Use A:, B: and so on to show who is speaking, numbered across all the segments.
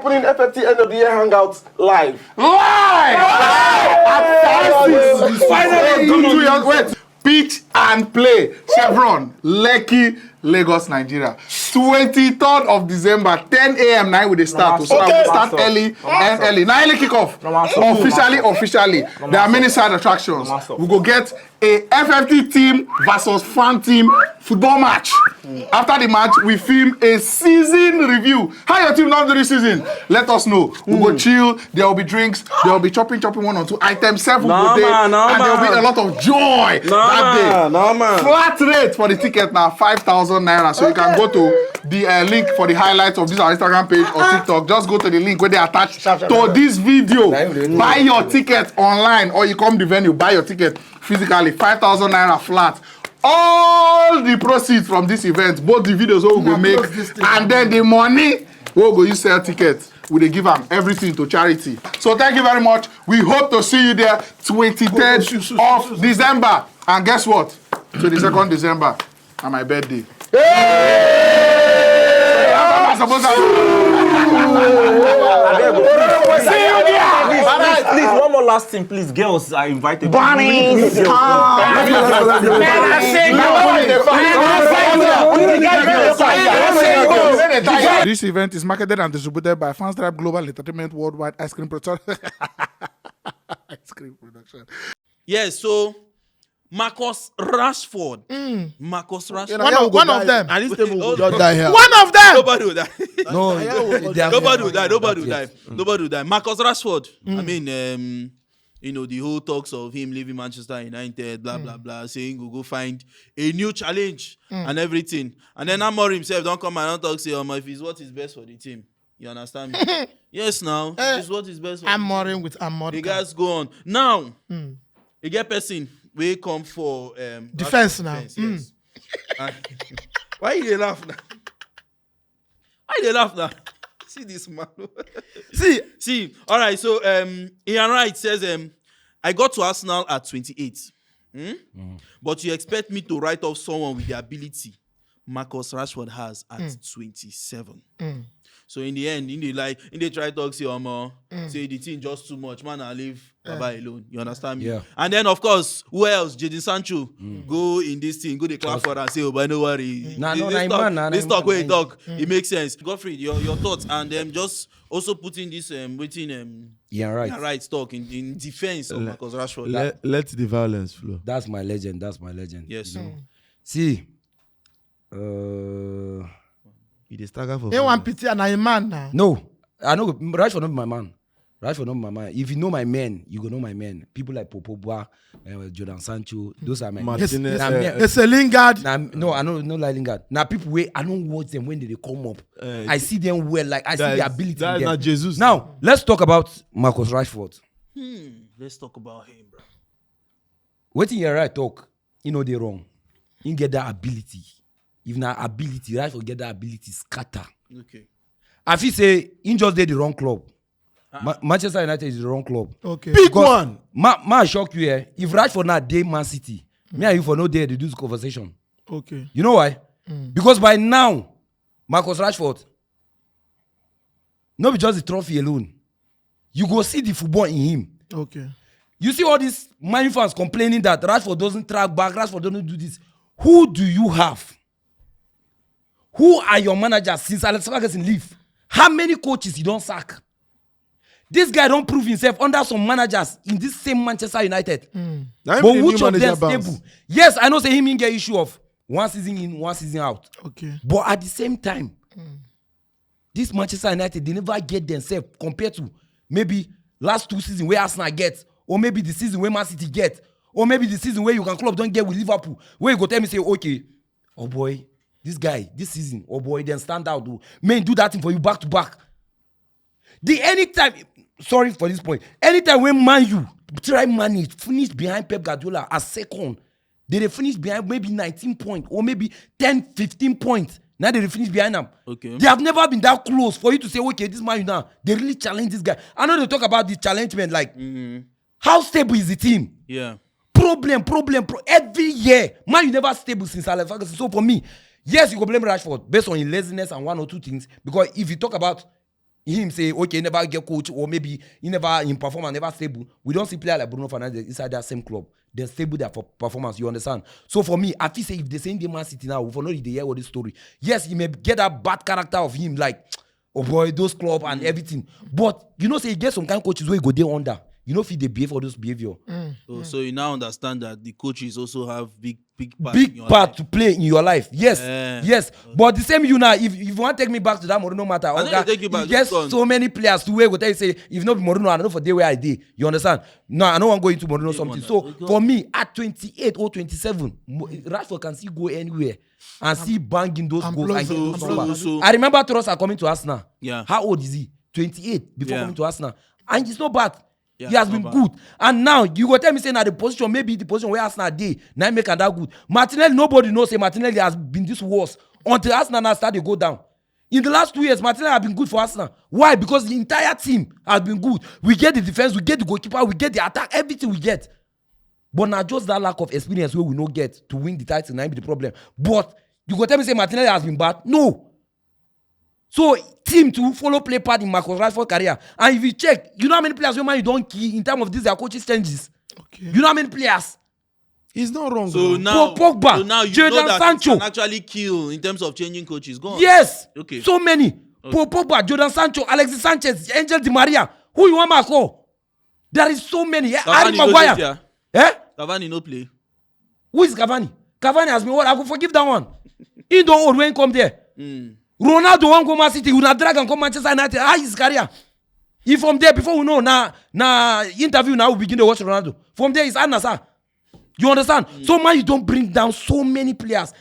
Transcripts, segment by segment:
A: happening FFT end of the year hangouts live.
B: Finally, wait. Pitch and play. Chevron, Lekki, Lagos, Nigeria. 23rd of December, 10 a.m. Now we start. So we start early and early. Now early kickoff. Officially. There are many side attractions. We go get a FFT team versus fan team football match. After the match, we film a season review. How your team done this season? Let us know. We go chill. There will be drinks. There will be chopping 1 or 2 items. And there will be a lot of joy that day. Flat rate for the ticket now, 5,000 naira. So you can go to the link for the highlights of this our Instagram page or TikTok. Just go to the link where they attach to this video. Buy your ticket online or you come to the venue. Buy your ticket physically. 5,000 naira flat. All the proceeds from this event, both the videos we will make and then the money we will go use sell tickets. We will give them everything to charity. So thank you very much. We hope to see you there 23rd of December. And guess what? 22nd December on my birthday.
C: Please, one more last thing, please. Girls are invited.
D: Bunnies,
B: This event is marketed and distributed by Fans Tribe Global Entertainment Worldwide Ice Cream Production.
E: Yes, so Marcus Rashford. Marcus Rashford.
B: One of them.
F: And this table just die here.
B: One of them.
E: Nobody will die.
F: No,
E: Nobody will die. Marcus Rashford. I mean, the whole talks of him leaving Manchester United, blah, blah, blah, saying we'll go find a new challenge and everything. And then Amorim himself don't come and don't talk, say, if it's what is best for the team. You understand me? Yes, now. It's what is best for
B: Amorim with Amorim.
E: the guys go on. Now, you get person, we come for
B: defense now.
E: Yes. Why you dey laugh now? Why you dey laugh now? See this man. See. All right. So Ian Wright says I got to Arsenal at 28. But you expect me to write off someone with the ability Marcus Rashford has at 27. So in the end, they try to talk, say the team just too much, man, I leave Baba alone. You understand me?
F: Yeah.
E: And then, of course, who else? Jadon Sancho go in this thing, go the clap for and say, but no worry. This talk where you talk, it makes sense. Godfrey, your thoughts, and just also putting this right talk in defense of Marcus Rashford.
F: Let the violence flow.
G: That's my legend.
E: Yes.
G: See,
F: He dey stagger for.
B: He want pity and a man now.
G: no, I know Rashford not be my man. If you know my men, you go know my men. People like Popogba, Jadon Sancho, those are my men.
B: It's a Lingard.
G: No, I don't like Lingard. Now people I don't watch them when they come up. I see them well, like I see the ability.
F: That's
G: in them.
F: not Jesus.
G: Now let's talk about Marcus Rashford.
E: Let's talk about him, bro.
G: What in your right talk, they wrong. You get that ability. If na ability, Rashford get that ability scatter.
E: Okay.
G: I feel say he just did the wrong club. Manchester United is the wrong club.
B: Okay.
F: Big one.
G: Ma shock you here. If Rashford not day Man City, me and you for no day to do this conversation.
B: Okay.
G: You know why? Because by now, Marcus Rashford, not be just the trophy alone. You go see the football in him.
B: Okay.
G: You see all these Man U fans complaining that Rashford doesn't track back, Rashford doesn't do this. Who do you have? Who are your managers since Alex Ferguson leave? How many coaches you don't sack? This guy don't prove himself under some managers in this same Manchester United. But which of them stable? Yes, I know say him get issue of 1 season in, 1 season out.
B: Okay.
G: But at the same time, this Manchester United, they never get themselves compared to maybe last 2 seasons where Arsenal get, or maybe the season where Man City get, or maybe the season where you can club don't get with Liverpool, where you go tell me say, okay, oh boy, this guy, this season, oh boy, then stand out. Man, do that thing for you back to back. Sorry for this point. Anytime when Man U try manage, finish behind Pep Guardiola as second, they finish behind maybe 19 points or maybe 10, 15 points. Now they finish behind them.
E: Okay.
G: They have never been that close for you to say, okay, this Man U now, they really challenge this guy. I know they talk about the challengement, like, how stable is the team?
E: Yeah.
G: Problem. Every year, Man U never stable since Alex Ferguson. So for me, yes, you go blame Rashford based on his laziness and 1 or 2 things. Because if you talk about him say, okay, he never get coach, or maybe he never in performance, never stable. We don't see player like Bruno Fernandes inside that same club. They're stable there for performance, you understand? So for me, I feel say if they say Man City now, for no the hear what this story. Yes, he may get that bad character of him, like, oh boy, those club and everything. But you know, say he get some kind of coaches where he go there under. You know, if they behave for those behavior.
E: So you now understand that the coaches also have big
G: part to play in your life. Yes, yes. But the same you now, if you want to take me back to that Mourinho matter, okay, yes, so many players to where go tell you say, if not Mourinho, I don't know for day where I did. You understand? No, I don't want to go into Mourinho something. So for me, at 28 or 27, Rashford can still go anywhere and see banging those goals. And those numbers. I remember Trossard coming to Arsenal.
E: Yeah.
G: How old is he? 28 before coming to Arsenal, and it's not bad. Yeah, he has been good. And now you go tell me saying that the position, maybe the position where Arsenal did, now make that good. Martinelli, nobody knows say Martinelli has been this worse until Arsenal now start to go down. In the last 2 years, Martinelli has been good for Arsenal. Why? Because the entire team has been good. We get the defense, we get the goalkeeper, we get the attack, everything we get. But now just that lack of experience where we not get to win the title, now be the problem. But you go tell me say Martinelli has been bad? No. So team to follow play part in Marcus Rashford career. And if you check, you know how many players you don't key in terms of this their coaches changes. Okay. You know how many players?
F: He's not wrong.
E: So now,
G: Pogba,
E: so now you
G: Jadon
E: know that
G: Sancho
E: you can actually kill in terms of changing coaches. Go on.
G: Yes.
E: Okay.
G: So many. Okay. Pogba, Jadon Sancho, Alexis Sanchez, Angel Di Maria. Who you want to call? There is so many. Harry Maguire.
E: Cavani no play.
G: Who is Cavani? Cavani has been what? I will forgive that one. He don't old when he come there. Ronaldo won't go Man City, will not drag and come Manchester United. How is his career? He from there, before we know, now interview now we begin to watch Ronaldo. From there is Al-Nassr. You understand? So man, you don't bring down so many players.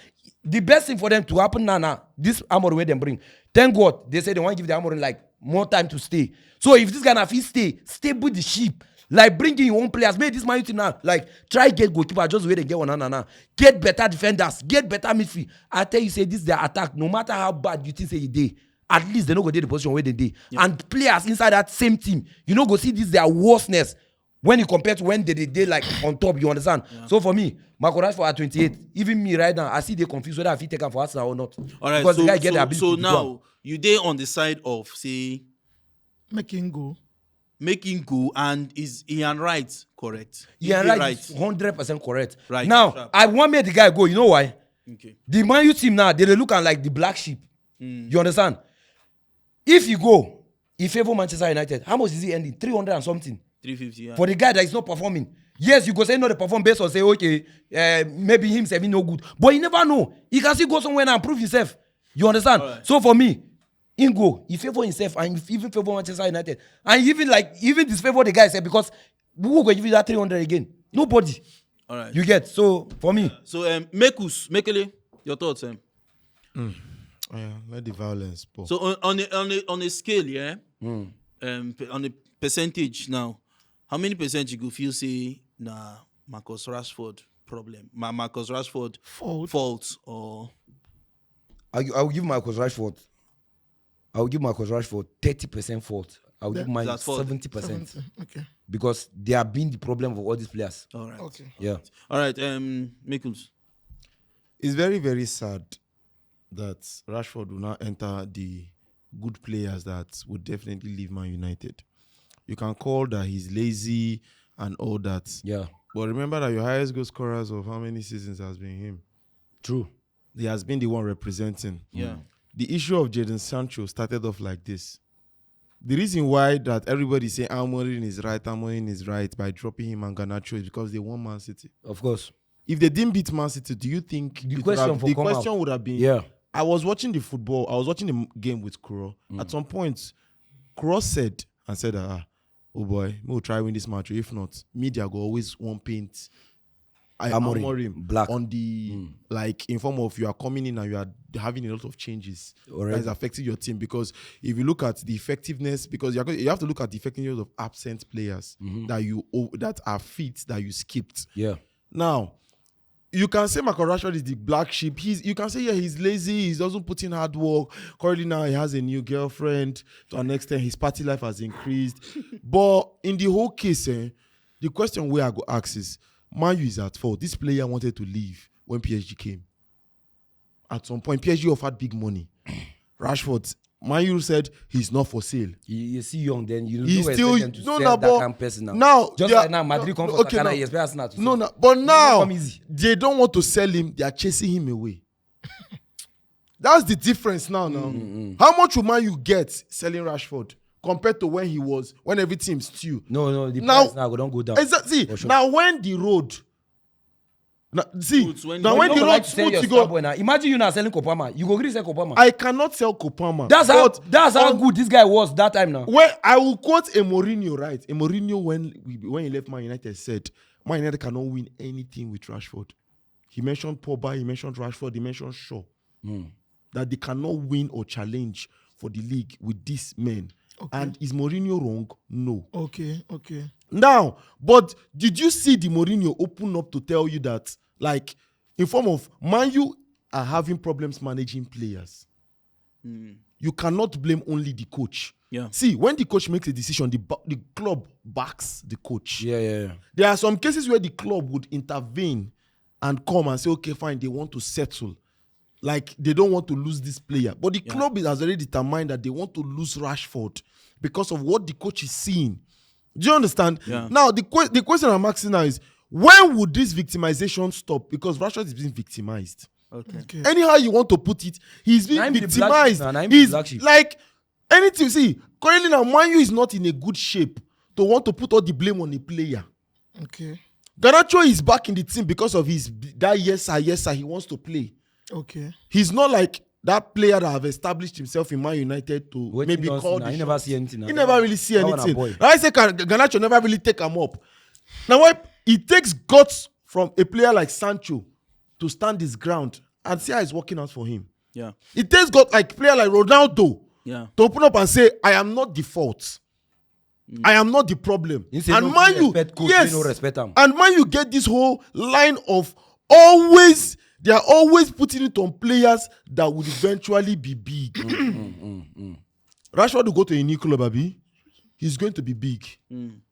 G: The best thing for them to happen now, this Amorim where them bring. Thank God, they say they want to give the Amorim like more time to stay. So if this guy na fit stay with the sheep. Like bringing your own players, make this Man United now. Like try get goalkeeper, just wait and get one. Get better defenders, get better midfield. I tell you, say this their attack. No matter how bad you think say you dey, at least they no go dey the position where they dey. Yeah. And players inside that same team, you know go see this their worstness when you compare to when they like on top. You understand? Yeah. So for me, Marcus Rashford at 28, even me right now, I see they confused whether I fit take him for Arsenal or not.
E: All right,
G: because
E: so,
G: the guy get the ability
E: so
G: to
E: now you dey on the side of say
B: making go, and is Ian Wright correct?
G: Ian Wright is 100% correct.
E: Right.
G: Now,
E: sharp.
G: I want me the guy go. You know why?
E: Okay.
G: The Man U team now, they look at like the black sheep. You understand? If you go, in favor Manchester United, how much is he ending? 300 and something.
E: 350, yeah.
G: For the guy that is not performing. Yes, you go say no, they perform based on say, okay, maybe himself is no good. But you never know. He can still go somewhere and prove himself. You understand? Right. So for me, he favor himself and even favor Manchester United. And even disfavor the guy said because who will give you that 300 again? Nobody.
E: All right.
G: You get. So for me.
E: So Mekele, your thoughts,
F: Oh, yeah, let the violence. Paul.
E: So on a scale, yeah, on a percentage now, how many percent you go feel say Marcus Rashford problem, Marcus Rashford fault or?
G: I will give Marcus Rashford 30% fault. I will give mine 70%.
B: Okay.
G: Because they have been the problem of all these players.
E: All right.
B: Okay.
G: Yeah.
E: All right. Mikkels.
F: It's very, very sad that Rashford will not enter the good players that would definitely leave Man United. You can call that he's lazy and all that.
G: Yeah.
F: But remember that your highest goal scorers of how many seasons has been him?
G: True.
F: He has been the one representing.
E: Yeah.
F: The issue of Jadon Sancho started off like this. The reason why that everybody say Amorim is right by dropping him and Garnacho is because they won Man City.
G: Of course.
F: If they didn't beat Man City, do you think
G: the question
F: would have been?
G: Yeah.
F: I was watching the game with Kuro. At some point, Kuro said, oh boy, we'll try win this match. If not, media go always want paint Amorim
G: black
F: on the like in form of you are coming in and you are having a lot of changes that is affecting your team. Because if you look at the effectiveness, because you have to look at the effectiveness of absent players that are fit that you skipped.
G: Yeah.
F: Now, you can say Marcus Rashford is the black sheep. You can say he's lazy. He doesn't put in hard work. Currently now he has a new girlfriend. To an extent, his party life has increased. But in the whole case, the question where I go ask is, Man U is at fault. This player wanted to leave when PSG came. At some point, PSG offered big money. Rashford Man U said he's not for sale.
G: You see young, then you
F: He's
G: don't
F: still
G: expect them to
F: no,
G: sell
F: no,
G: that
F: but
G: kind of person now.
F: now
G: Just
F: they are-
G: like now, Madrid come for
F: okay,
G: Sakana,
F: now-
G: he expect Arsenal to
F: No,
G: sell.
F: no, but now
G: come easy.
F: they don't want to sell him. They are chasing him away. That's the difference now. How much will Man U get selling Rashford compared to when everything stew?
G: No, the
F: Now-
G: price now we don't go down.
F: See,
G: For sure.
F: now when the road, now
E: Smooth, when
F: now
E: you
F: when
E: don't
F: the
G: You
F: road
G: like to sell
F: smooth
G: your
F: to
G: star
F: go,
G: boy now. Imagine you now selling Kopama. You go agree sell Kopama.
F: I cannot sell Kopama.
G: That's how
F: on-
G: good this guy was that time now.
F: When I will quote a Mourinho, right? A Mourinho when he left Man United said, Man United cannot win anything with Rashford. He mentioned Pogba, he mentioned Rashford, he mentioned Shaw. That they cannot win or challenge for the league with these men. And is Mourinho wrong? No.
A: Okay.
F: Now, but did you see the Mourinho open up to tell you that, like, in form of Man U are having problems managing players? You cannot blame only the coach.
E: Yeah.
F: See, when the coach makes a decision, the club backs the coach.
G: Yeah.
F: There are some cases where the club would intervene and come and say, okay, fine, they want to settle. Like, they don't want to lose this player. But the club has already determined that they want to lose Rashford because of what the coach is seeing. Do you understand?
E: Yeah.
F: Now, the question I'm asking now is, when would this victimization stop? Because Rashford is being victimized.
E: Okay.
F: Anyhow you want to put it, he's being
G: Now him the black
F: victimized.
G: sheep now, now him the
F: He's
G: black sheep.
F: like, anything, see, currently now, Man U is not in a good shape to want to put all the blame on a player.
A: Okay.
F: Garnacho is back in the team because of that yes sir, he wants to play.
A: Okay.
F: He's not like that player that have established himself in Man United to
G: What
F: maybe
G: he does
F: call
G: now,
F: the
G: he
F: shots.
G: never see anything now.
F: He never really see
G: That one a
F: anything.
G: boy.
F: Now I say Garnacho never really take him up. Now why it takes guts from a player like Sancho to stand his ground and see how it's working out for him.
E: Yeah.
F: It takes guts like player like Ronaldo
E: Yeah.
F: to open up and say, I am not the fault. I am not the problem.
G: He say
F: And
G: no
F: Man U,
G: respect coach,
F: yes,
G: no respect am.
F: and Man U get this whole line of they are always putting it on players that would eventually be big. Rashford will go to a new club, Abi. He's going to be big.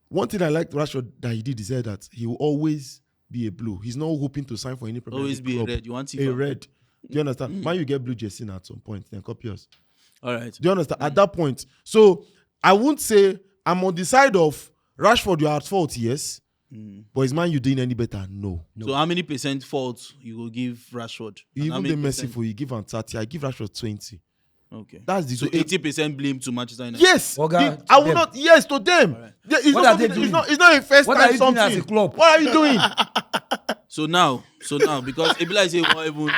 F: One thing I liked Rashford that he did is that he will always be a blue. He's not hoping to sign for any Premier
E: Always
F: League
E: be a
F: club.
E: red. You want
F: A
E: FIFA?
F: red. Do you understand? Man, you get blue jersey now at some point, then copy us.
E: All right.
F: Do you understand? At that point. So I won't say I'm on the side of Rashford, you're at fault, yes. But is Man you doing any better? No.
E: So how many % fault you will give Rashford? And how
F: Even
E: many
F: the
E: percent-
F: merciful, you give him 30. I give Rashford 20.
E: Okay.
F: That's the
E: So 80% blame to Manchester United.
F: Yes.
G: Oga,
F: I will
G: them.
F: not. Yes, to them.
E: Right.
F: Yeah, it's,
G: What
F: not
G: are they
F: something-
G: doing?
F: it's not a first
G: What
F: time
G: are you doing
F: something.
G: as a club?
F: What are you doing?
E: So now, because Ebila is not even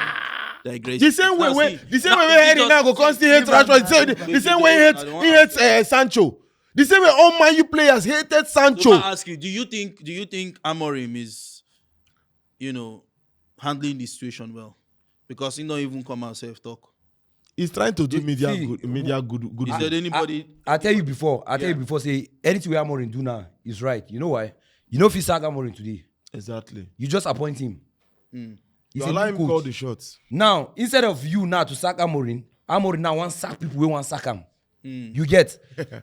E: digress.
F: The same way
E: Now,
F: when
E: see,
F: the same
E: now,
F: way
E: if
F: Henry
E: you
F: now go
E: just-
F: constantly hate Rashford. The same way he hates Sancho. The same way all Man U players hated
E: So
F: Sancho.
E: I ask you, do you think Amorim is, handling the situation well? Because he don't even come out self-talk.
F: He's trying to do media
G: See,
F: good.
E: Is there anybody?
G: I tell you before, say anything we Amorim do now is right. You know why? You know if you sack Amorim today,
F: Exactly.
G: you just appoint him.
F: You
G: He's
F: allow
G: a
F: him
G: new
F: call
G: coach.
F: the shots.
G: Now, instead of you now to sack Amorim now want sack people we want sack him. You get?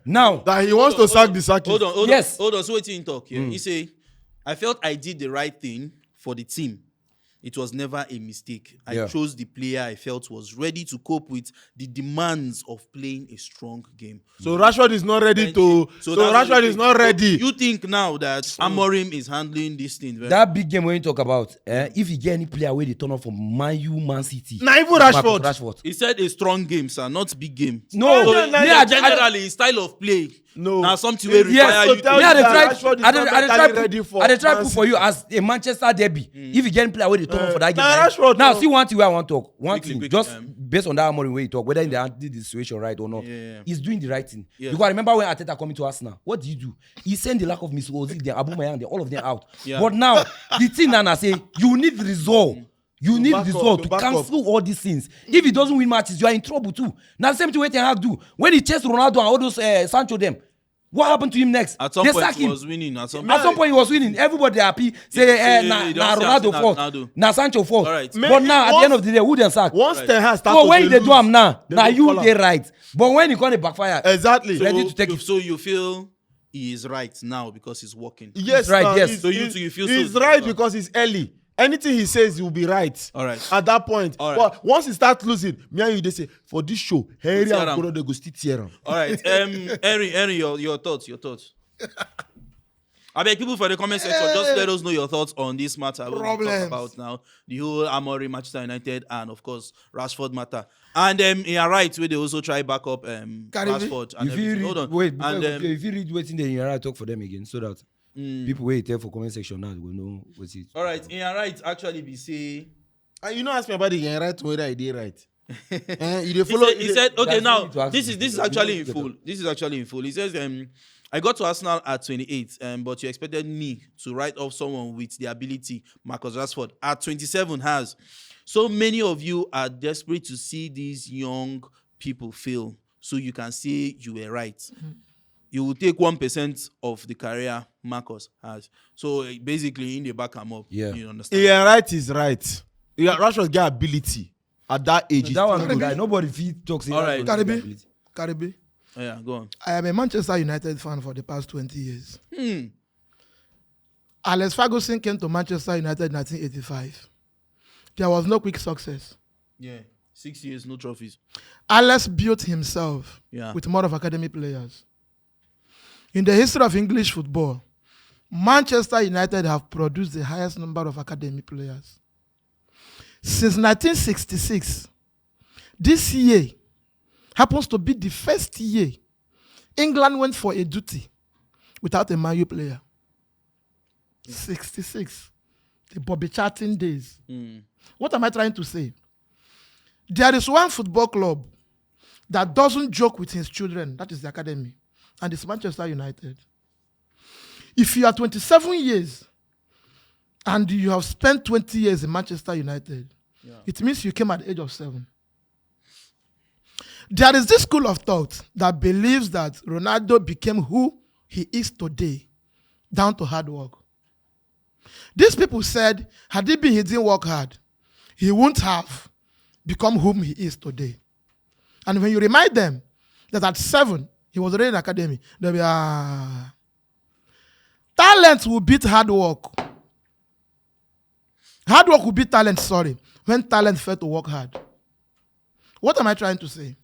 G: Now,
F: That he wants to sack the Saki.
E: Hold on.
G: Yes.
E: Hold on. So wait till you talk here. He say, I felt I did the right thing for the team. It was never a mistake. I
G: Yeah.
E: chose the player I felt was ready to cope with the demands of playing a strong game.
F: So Rashford is not ready to. So
E: that's what
F: Rashford
E: you
F: is
E: think.
F: not ready.
E: You think now that Amorim is handling this thing very
G: that big game when you talk about, if you get any player where they turn up from Man U, Man City,
F: Nah, even
G: Marcus
F: Rashford.
G: Rashford.
E: He said a strong game, sir, not big game.
G: No,
E: So,
F: no,
E: yeah,
F: no,
E: generally, his style of play.
F: No.
E: Now something will
F: Yes,
E: require
F: so
E: you
F: tell
E: to.
F: you
G: Yeah, they
F: that
G: try.
F: Rashford is
G: I
F: not
G: try
F: mentally ready for
G: put
F: Man
G: for you as a Manchester derby. If you get any player where they turn up for that game,
F: Nah,
G: right?
F: Rashford,
G: now
F: no.
G: see one thing where I want to talk. One
E: Quickly,
G: thing,
E: quickly,
G: just based on that Amorim way you talk, whether they did the situation right or not,
E: Yeah.
G: he's doing the right thing.
E: Yeah.
G: Because I remember when Arteta coming to Arsenal, what did you do? He sent the lack of Miss Ozil, Aubameyang, all of them out.
E: Yeah.
G: But now the thing now I say you need resolve. You need
F: back up,
G: resolve
F: to
G: to
F: back up.
G: cancel all these things. If he doesn't win matches, you are in trouble too. Now the same thing what Ten Hag do when he chased Ronaldo and all those Sancho them. What happened to him next?
E: At some
G: They
E: point,
G: sack
E: he
G: him.
E: was winning. At some
G: At some point he was winning. Everybody happy. Say
E: Yeah,
G: na
E: you don't say
G: Ronaldo
E: Ronaldo.
G: fault. Na Sancho fault.
E: All right.
G: But now at the end of the day, who them sack?
F: Once
E: Right.
F: Ten Hag starts
G: So
F: to
G: when they do
F: lose,
G: am now,
F: they
G: now
F: go
G: you
F: call am.
G: they right. But when you come back backfire,
F: Exactly.
G: ready to take it.
E: So you feel he is right now because he's working.
F: Yes,
G: right,
F: now,
G: yes.
F: he's-
E: So you
F: he's-
E: too, you feel
F: he's
E: so-
F: right because it's early. anything he says, he will be right.
E: All right.
F: At that point.
E: All right.
F: But once he starts losing, me and you, they say, for this show, Henry
E: Tear
F: and
E: am.
F: Koro, they go still tear am.
E: All right. Henry, your thoughts. I beg people for the comment section, just let us know your thoughts on this matter. We'll talk about now the whole Amorim, Manchester United, and of course Rashford matter. And you are right, where they also try back up Rashford. And
G: If you
E: everything. Hold
G: read,
E: on.
G: wait,
E: And
G: if you read waiting, then you talk for them again, so that people wait there for comment section now will know what's it.
E: all right, you are right. Actually, be say.
F: And you know, ask me about the right whether I did right. You dey
E: He
F: follow.
E: said, okay,
G: That's
E: now
G: what you ask
E: this
G: me.
E: is
G: You
E: actually
G: know,
E: in full. This is actually in full. He says, I got to Arsenal at 28, but you expected me to write off someone with the ability Marcus Rashford at 27 has. So many of you are desperate to see these young people fail, so you can say you were right.
D: Mm-hmm.
E: You will take 1% of the career Marcus has. So basically, in the back him up.
G: Yeah.
E: You understand?
F: Yeah, right is right. Yeah, Rashford get ability at that age.
G: That one, guy, nobody feed talks.
E: All right.
D: Karibi,
E: Oh, yeah, go on.
D: I am a Manchester United fan for the past 20 years. Alex Ferguson came to Manchester United in 1985. There was no quick success.
E: Yeah. 6 years, no trophies.
D: Alex built himself with more of academy players. In the history of English football, Manchester United have produced the highest number of academy players. Since 1966, this year happens to be the first year England went for a duty without a Man U player. 66. The Bobby Charlton days. What am I trying to say? There is one football club that doesn't joke with his children. That is the academy. And it's Manchester United. If you are 27 years and you have spent 20 years in Manchester United, it means you came at the age of 7. There is this school of thought that believes that Ronaldo became who he is today down to hard work. These people said, had he didn't work hard, he wouldn't have become whom he is today. And when you remind them that at 7, he was already in academy, they'll be, talent will beat hard work. Hard work will beat talent, when talent failed to work hard. What am I trying to say?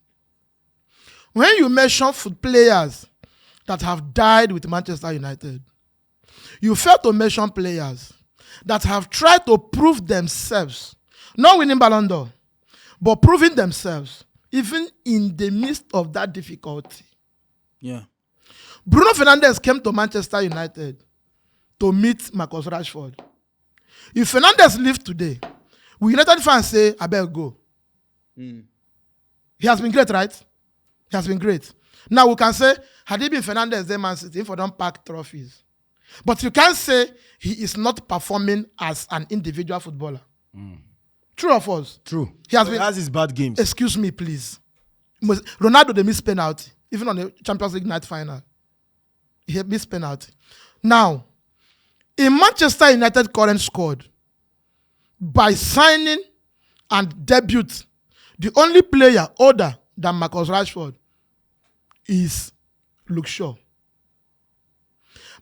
D: When you mention foot players that have died with Manchester United, you fail to mention players that have tried to prove themselves, not winning Ballon d'Or, but proving themselves, even in the midst of that difficulty.
E: Yeah.
D: Bruno Fernandes came to Manchester United to meet Marcus Rashford. If Fernandes lived today, will United fans say, I better go? He has been great, right? He has been great. Now we can say, had he been Fernandes, then Man City, if we don't pack trophies. But you can't say he is not performing as an individual footballer. True or false?
G: True.
D: He has
F: He
D: been.
F: has his bad games.
D: Excuse me, please. Ronaldo, they missed penalty, even on the Champions League night final. He missed penalty. Now, in Manchester United current squad, by signing and debut, the only player older than Marcus Rashford is Luke Shaw.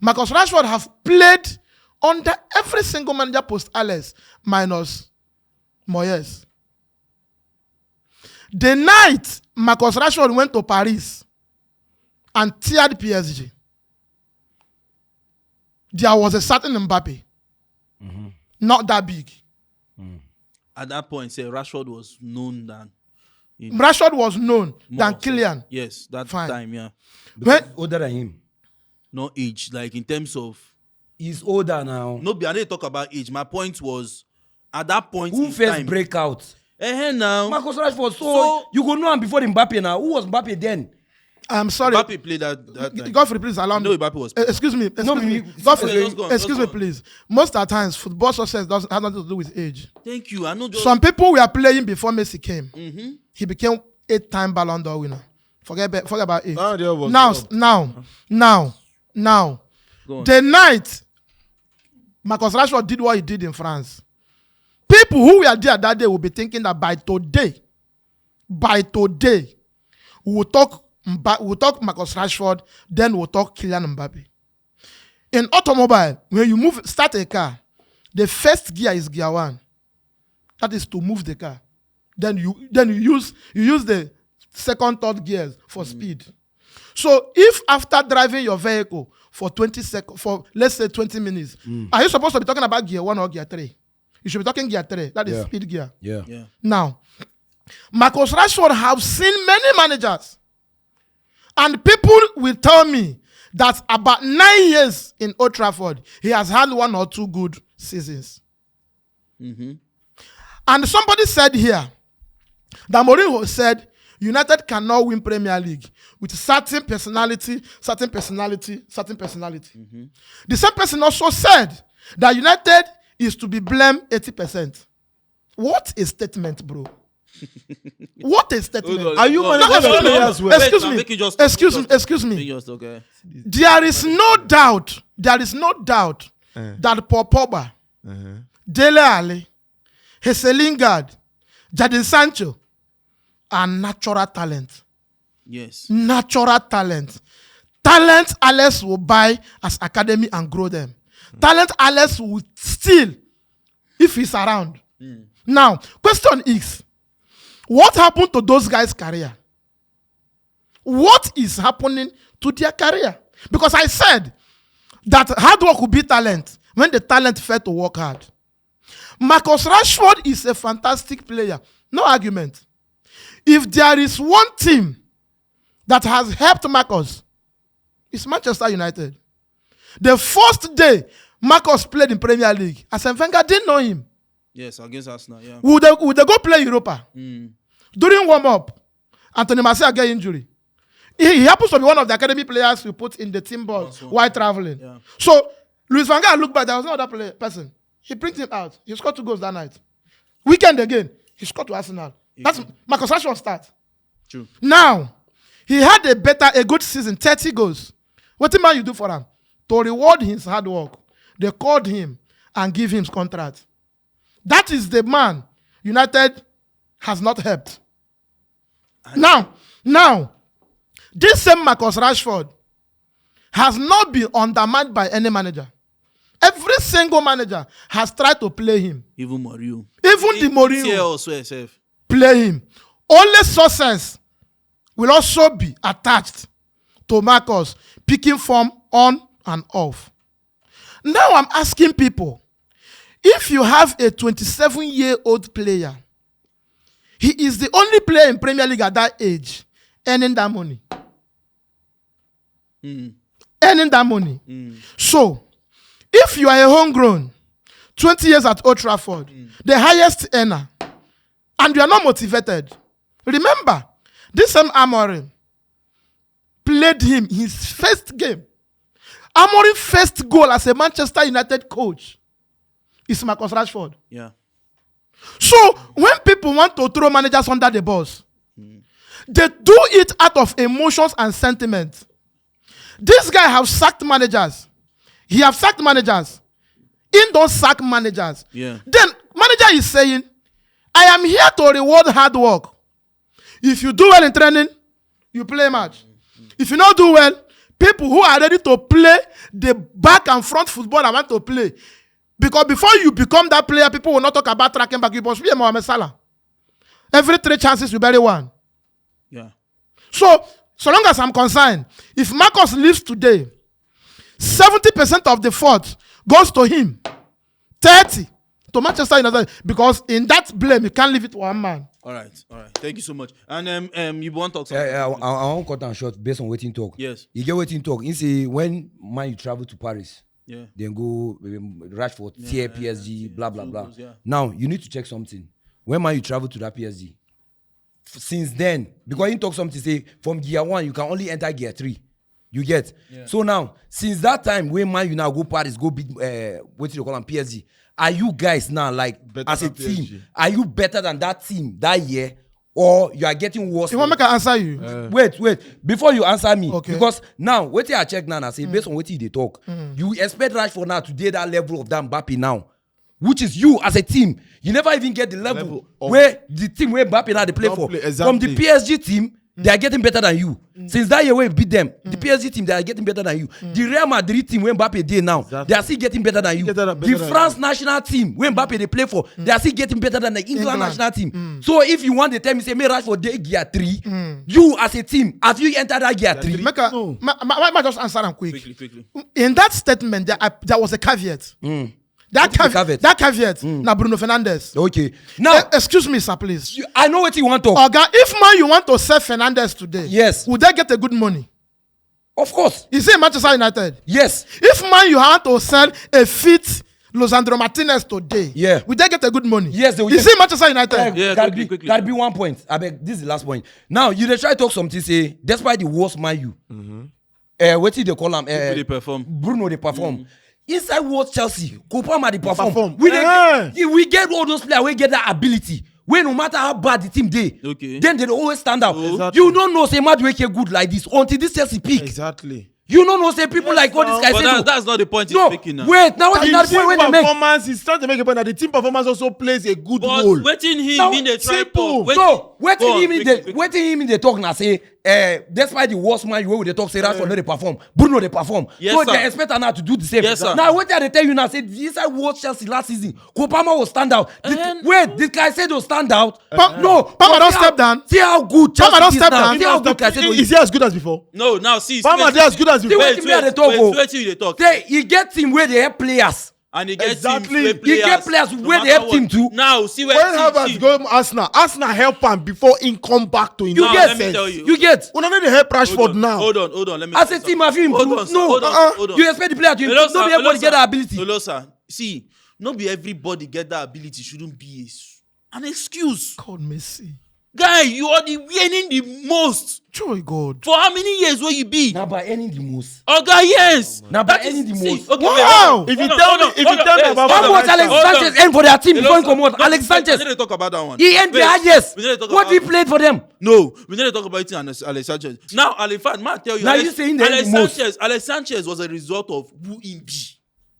D: Marcus Rashford have played under every single manager post Alex minus Moyes. The night Marcus Rashford went to Paris and teared PSG, there was a certain Mbappe. Not that big.
E: At that point, say Rashford was known than
D: Rashford was known than
E: more,
D: Kylian.
E: Yes, that
D: Fine.
E: time, yeah.
D: When,
G: Older than him.
E: No age, like in terms of
G: He's older now.
E: no. I didn't talk about age. My point was at that point
G: Who
E: in
G: first
E: time.
G: breakout?
E: Now
G: Marcus Rashford. So you go know him before Mbappe now. Who was Mbappe then?
D: I'm sorry.
E: Mbappe played that time.
D: Godfrey, please allow me.
E: No, Mbappe was.
D: Excuse me.
G: No,
D: Excuse me.
G: me-
D: Godfrey,
E: Let's go on,
D: excuse me,
E: let's go on.
D: please. Most of the times, football success has nothing to do with age.
E: Thank you. I know. Just,
D: Some people were playing before Messi came. He became 8-time Ballon d'Or winner. Forget about age.
F: Ah, there was
D: Now,
E: Go on.
D: the night Marcus Rashford did what he did in France, people who were there that day will be thinking that by today, we'll talk Marcus Rashford, then we'll talk Kylian Mbappe. In automobile, when you start a car, The first gear is gear 1. That is to move the car. Then you use the second, third gears for speed. So if after driving your vehicle for 20 seconds, for let's say 20 minutes, are you supposed to be talking about gear 1 or gear 3? You should be talking gear 3. That is speed gear.
G: Yeah.
D: Now, Marcus Rashford have seen many managers, and people will tell me that about 9 years in Old Trafford, he has had 1 or 2 good seasons. And somebody said here that Mourinho said United cannot win Premier League with certain personality. The same person also said that United is to be blamed 80%. What a statement, bro. What a statement.
F: Are you managing the players well?
D: Excuse me.
E: Okay.
D: There is no doubt that Paul Pogba, Dele Alli, Jesse Lingard, Jadon Sancho are natural talent.
E: Yes.
D: Natural talent. Talent Alex will buy as academy and grow them. Talent Alex will steal if he's around. Now, question is, what happened to those guys' career? What is happening to their career? Because I said that hard work will be talent when the talent failed to work hard. Marcus Rashford is a fantastic player. No argument. If there is one team that has helped Marcus, it's Manchester United. The first day Marcus played in Premier League, Arsene Wenger didn't know him.
E: Yes, against Arsenal, yeah.
D: Would they go play Europa? During warm-up, Anthony Martial get injury. He happens to be one of the academy players we put in the team bus while traveling. Yeah. So, Luis Van Gaal looked back, there was no other person. He brings him out. He scored 2 goals that night. Weekend again, he scored to Arsenal. That's Marcus Rashford start.
E: True.
D: Now, he had a good season, 30 goals. What the man you do for him? To reward his hard work, they called him and give him contract. That is the man United has not helped. Now, this same Marcus Rashford has not been undermined by any manager. Every single manager has tried to play him.
E: Even Mourinho.
D: Even the Mourinho. Play him. Only success will also be attached to Marcus picking form on and off. Now I'm asking people, if you have a 27-year-old player, he is the only player in Premier League at that age earning that money. Earning that money. So, if you are a homegrown, 20 years at Old Trafford, the highest earner, and you are not motivated, remember, this same Amorim played him his first game. Amorim's first goal as a Manchester United coach is Marcus Rashford.
E: Yeah.
D: So, when people want to throw managers under the bus, they do it out of emotions and sentiment. This guy have sacked managers. He have sacked managers. He don't sack managers.
E: Yeah.
D: Then, manager is saying, I am here to reward hard work. If you do well in training, you play match. If you don't do well, people who are ready to play the back and front football I want to play. Because before you become that player, people will not talk about tracking back. You must be a Mohamed Salah. Every 3 chances, you bury 1.
E: Yeah.
D: So long as I'm concerned, if Marcus leaves today, 70% of the fault goes to him. 30 to Manchester United. Because in that blame, you can't leave it to one man.
E: All right. Thank you so much. And you want to talk something?
G: I want to cut and short based on waiting talk.
E: Yes.
G: You get waiting talk. You see, when you travel to Paris, then go Rashford, tear PSG, blah, blah, blah.
E: Yeah.
G: Now, you need to check something. When you travel to that PSG, since then, because you talk something, say, from gear 1, you can only enter gear 3. You get? Yeah. So now, since that time, when you now go Paris, go beat, what do you call them, PSG, are you guys now, like, better as a team, PSG. Are you better than that team that year? Or you are getting worse?
D: You want me to answer you?
G: Wait. Before you answer me,
D: okay.
G: Because now, what I check now, I say, based on what they talk, you expect Rashford now to get that level of that Mbappe now, which is you as a team. You never even get the level where the team where Mbappe now they play for. Exactly. From the PSG team, they are getting better than you. Since that year when you beat them, the PSG team, they are getting better than you. The Real Madrid team, when Mbappe did now, they are still getting better than you. The France national team, when Mbappe they play for, they are still getting better than the England national team. So if you want to tell me, say, me Rashford day gear 3, you as a team, have you entered that gear 3?
D: I just answer them quickly.
E: Quickly.
D: In that statement, there was a caveat. That caveat. Now Bruno Fernandes.
G: Okay. Now,
D: Excuse me, sir, please.
G: I know what you want to.
D: Oga, if man you want to sell Fernandes today,
G: Yes.
D: would they get a good money?
G: Of course.
D: Is it Manchester United?
G: Yes.
D: If man you want to sell a fit Losandro Martinez today,
G: Yeah.
D: would they get a good money?
G: Yes, they will.
D: Is it Manchester United?
E: Yeah, quickly.
G: Gotta be 1 point. I beg, this is the last point. Now, you dey try talk something, say, despite the worst man you, what did they call him?
E: They perform.
G: Bruno, they perform. Inside what Chelsea, Kopama, they perform.
F: Perform.
G: We get all those players, we get that ability. When no matter how bad the team dey,
E: Okay.
G: then they always stand out.
F: Exactly.
G: You don't know, say, Madueke good like this until this Chelsea peak.
F: Exactly.
G: You don't know, say, people like all these guys say,
E: But that's not the point he's
G: no,
E: making now.
G: wait, now what is that point when they make?
F: Performance, he's trying to make a point that the team performance also plays a good
E: But
F: role.
E: waiting him
G: Now,
E: in the
F: simple.
E: tripod.
G: So, waiting
E: Go on,
G: him in
E: quickly.
G: the talk now say, despite the worst man, you they talk, say Rashford no they perform, Bruno they perform.
E: Yes,
G: So
E: sir.
G: they expect now to do the same.
E: Yes, sir.
G: Now what they tell you now, say this I watched Chelsea last season, Kopama will stand out. Wait, this guy said he'll stand out. No,
D: Palmer don't
G: see
D: step down.
G: See how good Chelsea
D: Palmer don't
G: is
D: step
G: now.
D: down.
G: See how good Caicedo
F: Is
G: is.
F: he as good as before?
E: No, now see.
F: Palmer, they as good as
G: See
F: before.
G: what they talk.
E: Wait, you they talk.
G: Say he get team where they have players.
E: And he gets
F: Exactly.
E: teams where
G: He get players where they help him too.
E: Now, see where
F: When Havertz go Arsenal help him before he come back to him.
E: Now,
G: get
E: let me tell you.
G: You get.
F: When they help Rashford now.
E: Hold on. Let me.
G: As
E: tell
G: a
E: you
G: team,
E: something.
G: have you
E: Hold on,
G: improved?
E: sir.
G: No.
E: Hold on.
G: You expect the player to
E: Hello,
G: improve.
E: sir.
G: Not be everybody
E: Hello,
G: get
E: sir.
G: that ability.
E: Hello, sir. See, not be everybody get that ability. Shouldn't be an excuse.
D: God mercy.
E: Guy, you are the winning the most.
D: Joy God.
E: For how many years will you be?
G: Now by any the most.
E: Oh, guy, yes.
G: Now by
E: That
G: any
E: is-
G: the
E: see,
G: most.
E: okay,
D: Wow.
E: wait,
F: If you
E: hold
F: tell
E: on,
F: me-
E: hold
F: if
E: on,
F: you tell me
E: yes,
F: about
E: hold
G: How
E: on.
G: much Alex
E: Hold on.
G: Sanchez end for their team before he come out? Alex
E: We
G: Sanchez.
E: need to talk about that one.
G: He end the
E: Wait,
G: highest.
E: we need to talk
G: What
E: about-
G: he played for them?
E: No, we need to talk about it and Alex Sanchez. Now, Alex tell you.
G: Now you saying they
E: Alex
G: the most.
E: Alex Sanchez was a result of who he be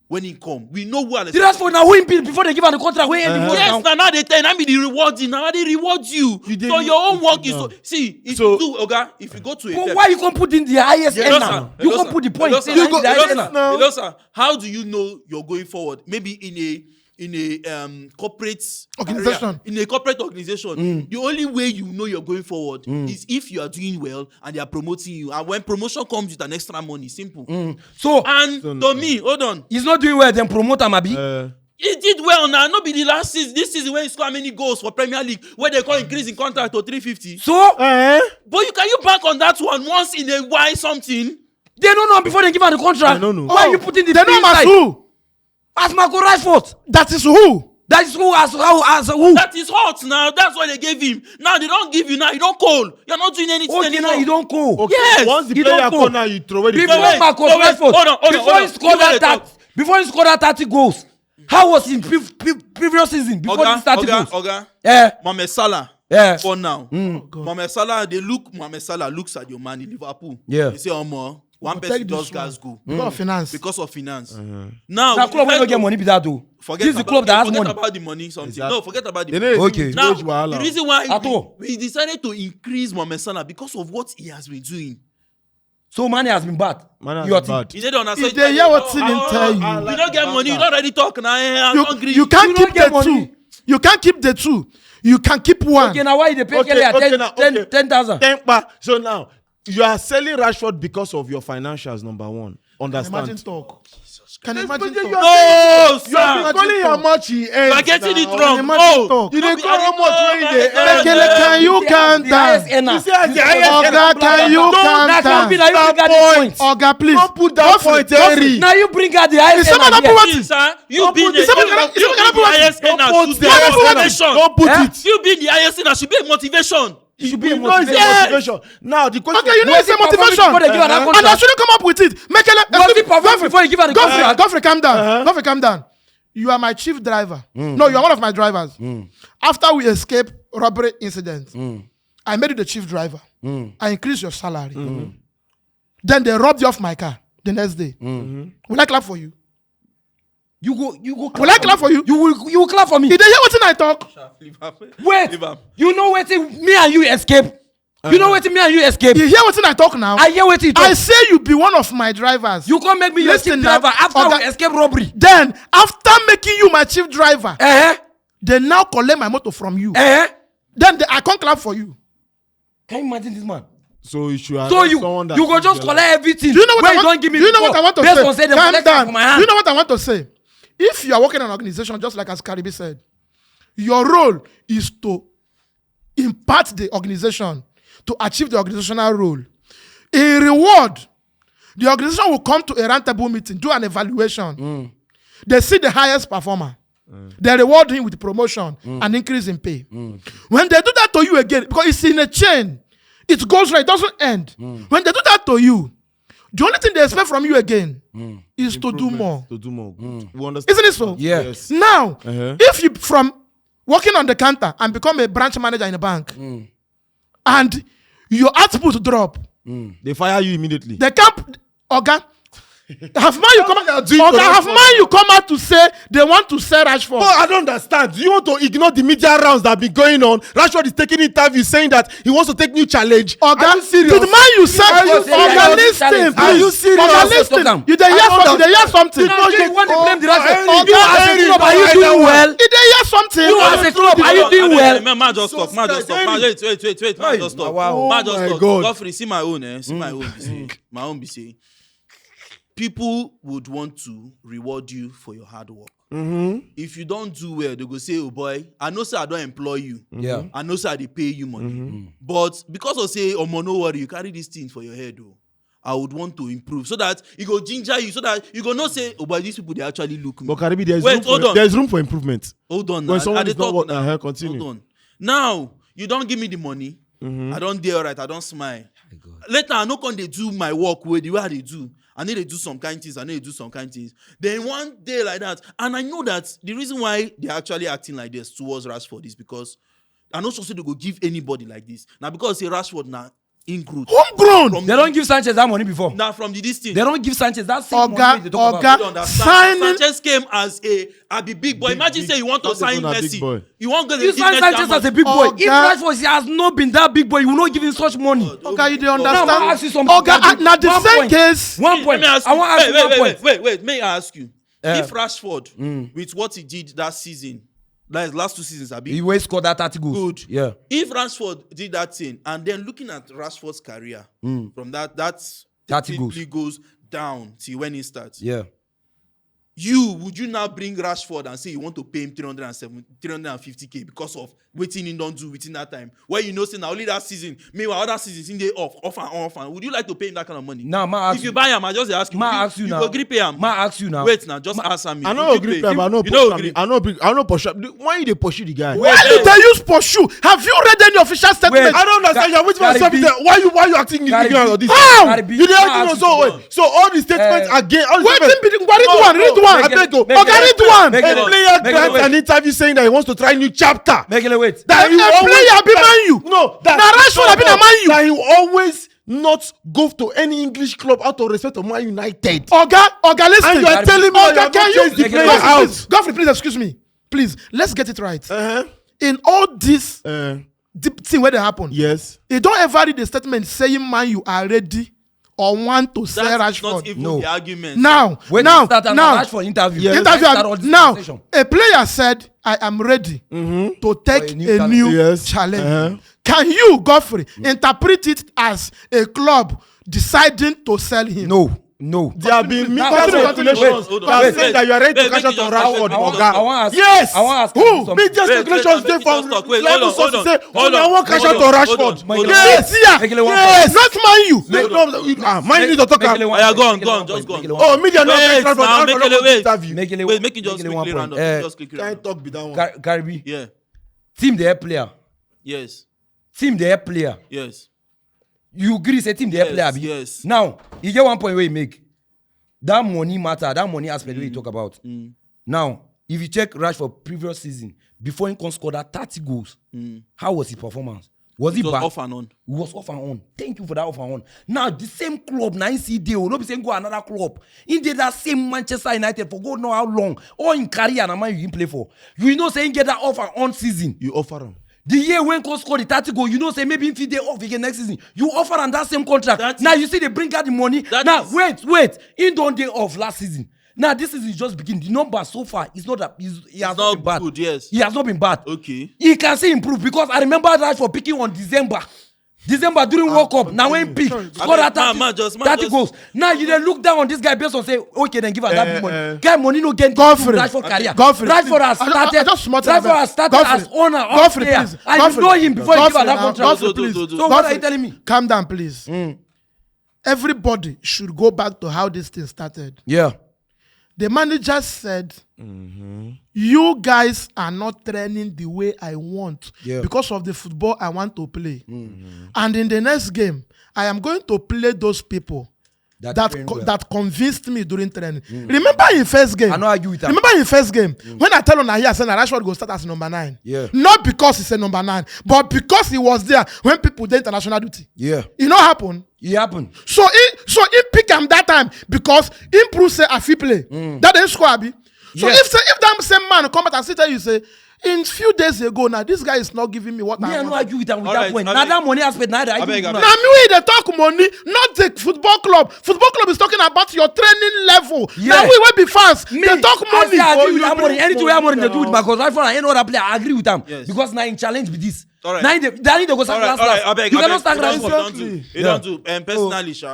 E: when he come. We know who Alex
G: The Rashford now win before they give him the contract. We end the most
E: Yes,
G: now.
E: now they tell. I mean, they reward you. Now they reward you.
F: did
E: So your own work is
F: no.
E: so. See, if
F: So-
E: you do, okay, if you go to a
G: But
E: depth-
G: why you can't put in the highest end
E: Hello,
G: now?
E: sir.
G: You
E: Hello,
G: can't
E: sir.
G: put the point.
E: Hello,
G: Say
E: sir.
G: you go the
E: Hello,
G: highest
E: sir.
G: end.
F: now.
E: Hello, sir. How do you know you're going forward? Maybe in a corporate
D: Organization.
E: area, in a corporate organization, the only way you know you're going forward is if you are doing well and they are promoting you. And when promotion comes with an extra money, simple.
G: So
E: And to me, hold on,
G: he's not doing well. Then promote him, Abi.
E: he did well now. Not be the last season. This season when he scored how many goals for Premier League, where they call increase in contract to 350.
G: So
E: But can you bank on that one once in a while something?
G: they don't know before they give him the contract.
F: They don't know.
G: Why you putting the
D: They know as who?
G: As Marcus Rashford.
D: That is who?
G: That is who as who?
E: That is hot now. That's why they gave him. Now they don't give you now. You don't call. You're not doing anything
G: Okay,
E: anymore.
G: now you don't go.
F: Okay,
E: Yes,
F: once the
G: you
F: player
G: don't go.
F: corner, you throw away the
G: Before
F: player.
G: Marcus
E: wait,
G: Rashford,
E: hold on,
G: before he scored that 30 goals, how was he in previous season before he started goals?
E: Oga.
G: Yeah.
E: Mohamed Salah.
G: Yeah.
E: For now. Mohamed Salah, Mohamed Salah looks at your man in Liverpool.
G: Yeah.
E: They say, one
D: Protect
E: person
D: this
E: does gas go.
D: Because of finance.
E: Because of finance. Now,
G: Now
E: we
G: club
E: decide
G: don't get
E: to-
G: money be that though.
E: Forget
G: This is the
E: about-
G: club that has
E: forget
G: money.
E: about the money, something.
F: Exactly.
E: No, forget about the
F: They
E: money.
F: know
G: Okay.
F: it's
E: Now,
F: wage wahala.
E: the reason why
G: At all.
E: we decided to increase Mohamed Salah because of what he has been doing.
G: So money has been bad.
F: Man has
G: Your
F: been
G: team.
F: bad.
E: You don't understand.
D: If they hear what Tilly tell you,
E: You don't get money. You don't already talk now. I'm hungry.
D: you can't
G: You
D: keep
G: don't get
D: the
G: money.
D: two. You can't keep the two. You can keep one.
G: Okay, now why they pay
F: Okay,
G: Kelly
F: okay,
G: at
F: now,
G: 10,000?
F: So now you are selling Rashford because of your financials. Number one,
D: Imagine
F: understand.
D: talk. Can you imagine
F: You
D: talk?
F: are
E: No,
F: You have been
E: sir.
F: calling how much he earns.
E: You are getting it
F: now.
E: wrong.
D: Imagine
E: Oh,
D: talk.
F: You dey call how much when you dey earn.
D: Mekele, can you calm
G: The highest
D: down?
G: earner.
F: You say as the highest
D: Oga,
F: earner.
D: can you calm
G: That can be
D: down?
G: now you bring out the point.
D: Oga, please.
F: Don't put that point, Henry.
G: Now you bring out the highest
D: Is someone
G: earner
D: that
G: here.
D: put
E: See, sir, you
F: Don't
E: being
F: put
E: the
F: this- someone cannot-
E: you
D: someone cannot
E: being
D: put
E: the highest
F: Don't
E: earner
F: put
E: should be
F: the
E: a
F: highest earner.
E: motivation.
F: Don't put
G: Eh?
F: it.
E: You being the highest earner should be a motivation.
G: It should be a
F: You know it's a
G: motivation.
F: motivation. Now the question.
D: Okay, you know it's a motivation.
G: Before they give her that
D: And I
G: contract.
D: shouldn't come up with it. Mekele,
G: Was he perform before you give her the contract?
D: Godfrey, calm down. Godfrey, calm down. You are my chief driver. No, you are one of my drivers. After we escape robbery incident, I made you the chief driver. I increased your salary. Then they robbed you off my car the next day. Will I clap for you?
G: You go.
D: Will I clap for you?
G: You will clap for me.
D: Did they hear what I talk?
G: Wait. You know what? Me and you escape. You know what me and you escape?
D: You hear what I talk now?
G: I hear what you talk.
D: I say you be one of my drivers.
G: You can't make me your chief
D: now,
G: driver after we escape robbery.
D: Then, after making you my chief driver,
G: Eh?
D: they now collect my motor from you.
G: Eh?
D: Then I can't clap for you.
G: Can you imagine this man?
F: So you should.
G: So you go just collect everything.
D: Do you know what I want?
G: Don't give me
D: do you know what I want to
G: based
D: say?
G: on say they
D: Calm
G: collect
D: down.
G: from my hand.
D: Do you know what I want to say? If you are working in an organization, just like as Karibi said, your role is to impart the organization to achieve the organizational role. In reward, the organization will come to a roundtable meeting, do an evaluation. They see the highest performer. They reward him with promotion and increase in pay. When they do that to you again, because it's in a chain, it goes right, it doesn't end. When they do that to you, the only thing they expect from you again is to do more.
F: To do more. We understand.
D: Isn't it so?
G: Yeah.
F: Yes.
D: Now, if you from working on the counter and become a branch manager in a bank, and your output drop,
F: They fire you immediately.
D: they can't. Oga, have man you come out?
F: doing to
D: Oga, have
F: Rashford
D: man you come out to say they want to sell Rashford?
F: But I don't understand. Do you want to ignore the media rounds that have been going on? Rashford is taking interviews saying that he wants to take new challenge.
D: Oga,
F: Are you serious?
D: did man you say?
G: Are you serious?
D: Oga, listen,
G: Are
F: you
D: please.
F: serious?
D: Oga,
G: Stop
D: listen.
G: them.
D: You dey hear something? You dey hear something?
G: Now you want to blame the Rashford.
F: Henry,
G: You as a
F: Henry,
G: club, are you
F: no,
G: doing well?
D: You dey hear something?
G: You as a club, are you doing well?
E: Man, just stop. Man, just stop. Man, wait. Man, just stop.
G: Wow.
E: Man, just
F: Oh my
E: stop.
F: God.
E: Godfrey, see my own, eh? See my own. Be say. My own be say. People would want to reward you for your hard work. If you don't do well, they go say, "Oh boy, I know sir, I don't employ you.
G: Yeah.
E: I know sir, they pay you money. But because of say, oh no worry, you carry these things for your head, though. I would want to improve so that it go ginger you, so that you go not say, oh boy, these people they actually look me.
F: But Karibi,
E: Wait,
F: there's room for improvement.
E: Hold on.
F: When
E: Now.
F: someone
E: I dey
F: is not
E: talk
F: what-
E: now.
F: continue.
E: Hold on. Now you don't give me the money. I don't do alright. I don't smile. Later I no come they do my work with the way they do. I need to do some kind things. I need to do some kind things. Then one day like that, and I know that the reason why they're actually acting like this towards Rashford is because I know so they go give anybody like this. Now because say Rashford now in growth.
D: Homegrown.
G: They don't give Sanchez that money before.
E: Now from this thing.
G: They don't give Sanchez that same
D: Oga,
G: money they talk
D: Oga,
G: about.
E: You understand?
D: signing.
E: Sanchez came as a big boy. Imagine
F: big-
E: say you want to
F: not
E: sign
F: even a big
E: Messi.
F: boy.
E: You want to
G: You sign Sanchez as a big boy. If
D: Oga.
G: Rashford has not been that big boy, you will not give him such money.
D: Oga, you dey
G: Now,
D: understand?
G: I ask you something.
D: Oga, now the
G: One
D: same
G: point.
D: case.
G: One point. I want to ask you one point.
E: Wait. May I ask you? If Rashford, with what he did that season, like last 2 seasons,
G: He will score that 30 goals.
E: good.
G: Yeah.
E: If Rashford did that thing, and then looking at Rashford's career from that
G: 30 goals.
E: he goes down till when he starts.
G: Yeah.
E: Would you now bring Rashford and say you want to pay him 350k because of waiting he don't do within that time? Where you know say now only that season, meanwhile other seasons in they off and would you like to pay him that kind of money?
G: Now, ma ask
E: If you buy him, I just ask you.
G: you now.
E: go agree pay him.
G: Ma ask you now.
E: Wait now, just answer me.
F: I
E: You
F: know
E: gree
F: agree,
E: pay.
F: I know
E: You know
F: push.
E: agree.
F: I know push. Why you dey pursue the guy?
D: Why do they use pursue? Have you read any official statement?
G: Wait.
F: I don't understand. You're waiting for
G: Karibi.
F: something. Why you acting ignorant of this?
D: How?
G: Karibi,
F: You dey
G: ma
F: acting
G: ask
F: so
G: you
F: wait. So all the statements again. All the
D: Wait,
F: statements-
D: read one.
F: I beg you.
G: Make
D: Oga, read one.
G: Make
F: A
G: it-
F: player
G: make it
F: grants
G: wait.
F: an interview saying that he wants to try a new chapter.
G: Mekele, wait.
F: That he will
D: A
F: always-
D: player be Man U.
F: No, that
D: Na Rashford be na Man U.
F: That he will always not go to any English club out of respect of Man United.
D: Oga, listen.
F: And you are telling me that you have
D: can
F: not
D: you
F: changed the
G: Make it
F: player
G: wait.
F: out.
D: Godfrey, please excuse me. Please, let's get it right.
F: Uh-huh.
D: In all this deep thing where they happen,
F: Yes.
D: you don't ever read the statement saying Man you are ready or want to sell
E: That's not
D: Rashford.
E: even
G: No.
E: the argument.
D: Now,
G: Wait,
D: now,
G: start an
D: now,
G: Rashford interview.
F: Yes.
D: interview.
G: Start all this
D: Now,
G: conversation.
D: a player said, I am ready to take
G: a new
D: a
G: challenge.
D: new
F: Yes.
D: challenge.
F: Uh-huh.
D: Can you, Godfrey, interpret it as a club deciding to sell him?
G: No.
F: There have been
G: Now,
F: media
G: wait,
F: speculations
E: hold on.
F: that
E: Wait,
F: say that you are ready to
E: wait,
F: cash
E: make
F: out on
E: it just-
F: Rashford.
E: I want-
F: Oga.
G: I want to ask.
F: Yes.
G: I want to ask.
F: Who?
G: something.
F: Media speculations
E: wait,
F: dey
E: make it
F: from
E: just talk. Wait,
F: level
E: hold
F: sources
E: on,
F: say,
E: hold
F: I
E: on,
F: want cash
E: hold
F: out
E: on,
F: on
E: hold
F: Rashford.
E: on, hold on.
F: Yes.
G: Mekele, one
F: Yes.
G: point.
D: Not Man U.
F: Mine need to talk
G: Mekele,
F: about.
G: one
E: Yeah,
G: point.
E: go on,
G: Mekele,
E: go on,
G: one
E: just
G: point.
E: go on.
G: Mekele, one
F: Oh,
G: point.
F: media not
E: Wait,
F: take Rashford.
E: now,
F: Rashford
E: Mekele,
F: not
E: wait.
F: interview.
G: Mekele,
E: Wait, make it just
G: Mekele,
E: quickly
G: one
E: round
G: point.
E: up. Just quickly round
F: Can't
E: up.
F: talk be that one.
G: Karibi.
E: Yeah.
G: Team the player.
E: Yes.
G: Team the player.
E: Yes.
G: You agree say team the
E: Yes,
G: player. Abi?
E: yes.
G: Now, you get one point where you make. That money matter. That money aspect where you talk about. Now, if you check Rashford previous season, before he can score that 30 goals, how was his performance? Was he
E: It was
G: bad?
E: off and on.
G: He was off and on. Thank you for that off and on. Now, the same club, now in CD, will not be saying go another club. He did that same Manchester United for God know how long. Or in career, and man you didn't play for. You know saying get that off and on season.
F: You offer him.
G: The year when coach scored the 30 goal, you know, say maybe if they off again next season, you offer on that same contract. Now you see they bring out the money. Now wait, in don't day off last season. Now this season is just beginning. The number so far is not that he has not been bad.
E: Good, yes.
G: He has not been bad.
E: Okay.
G: He can see improve because I remember that for picking on December during World Cup. Now when pick scored at 30 goals. Now you then look down on this guy based on say okay then give her that big money. Guy money no get
D: Godfrey.
G: Rashford career.
D: Godfrey.
G: Rashford has started.
D: Rashford
G: has started as owner of
D: Godfrey,
G: player.
D: please.
G: And
D: Godfrey.
G: you know him before you give her that
D: Godfrey,
G: contract.
D: Godfrey, please.
G: So what are you telling me?
D: Calm down, please. Everybody should go back to how this thing started.
G: Yeah.
D: The manager said, you guys are not training the way I want because of the football I want to play. And in the next game, I am going to play those people that convinced me during training. Remember in first game?
G: I know argue with that.
D: Remember in first game when I tell Naija, I said Rashford go start as number 9.
G: Yeah.
D: Not because he's a number 9, but because he was there when people did international duty.
G: Yeah.
D: You know what happened?
G: It happened.
D: So he pick him that time because he prove say I fit play. That didn't score abi. So if that same man come out and say tell you say in few days ago now this guy is not giving me what I want.
G: I know argue with that
E: Alright,
G: point.
E: I
G: Now
E: beg-
G: that money aspect, now that I
E: beg.
D: Now me we dey talk money, not the football club. Football club is talking about your training level.
G: Yeah.
D: Now we will be fans. They talk money.
G: I agree with
D: you
G: Amorim.
D: bring
G: Anything
D: money
G: Amorim they do with
D: now.
G: Marcus Rashford and any other player, I agree with them.
E: Yes.
G: Because now in challenge with this.
E: Alright.
G: Now they go start last. You cannot start Rashford.
E: You don't do.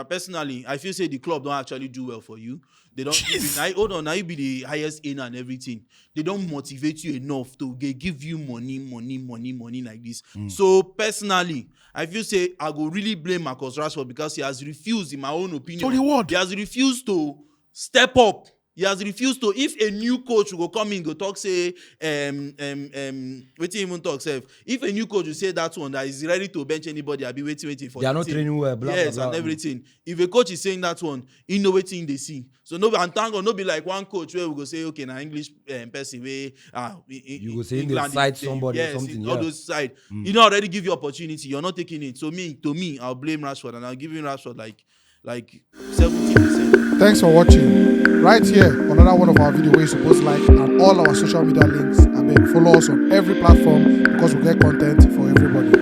E: Personally, I feel say the club don't actually do well for you. They don't. Hold on. Now you be the highest in and everything. They don't motivate you enough to give you money like this. So personally, I feel say I go really blame Marcus Rashford because he has refused, in my own opinion,
D: To reward.
E: he has refused to step up. He has refused to. If a new coach will come in, go talk say, waiting even talk self. If a new coach will say that one that is ready to bench anybody, I'll be waiting for.
G: They are
E: the
G: not
E: team.
G: training well. Blah,
E: Yes,
G: blah, blah.
E: and everything. If a coach is saying that one, he know waiting they see. So no, and thank God, no be like one coach where we go say, okay, now English person where
G: You go say they side somebody or something.
E: all
G: Yeah.
E: those side. You know already give you opportunity. You're not taking it. So to me, I'll blame Rashford and I'll give him Rashford like 70%.
B: Thanks for watching. Right here, another one of our videos where you're supposed to like and all our social media links. I mean, follow us on every platform because we get content for everybody.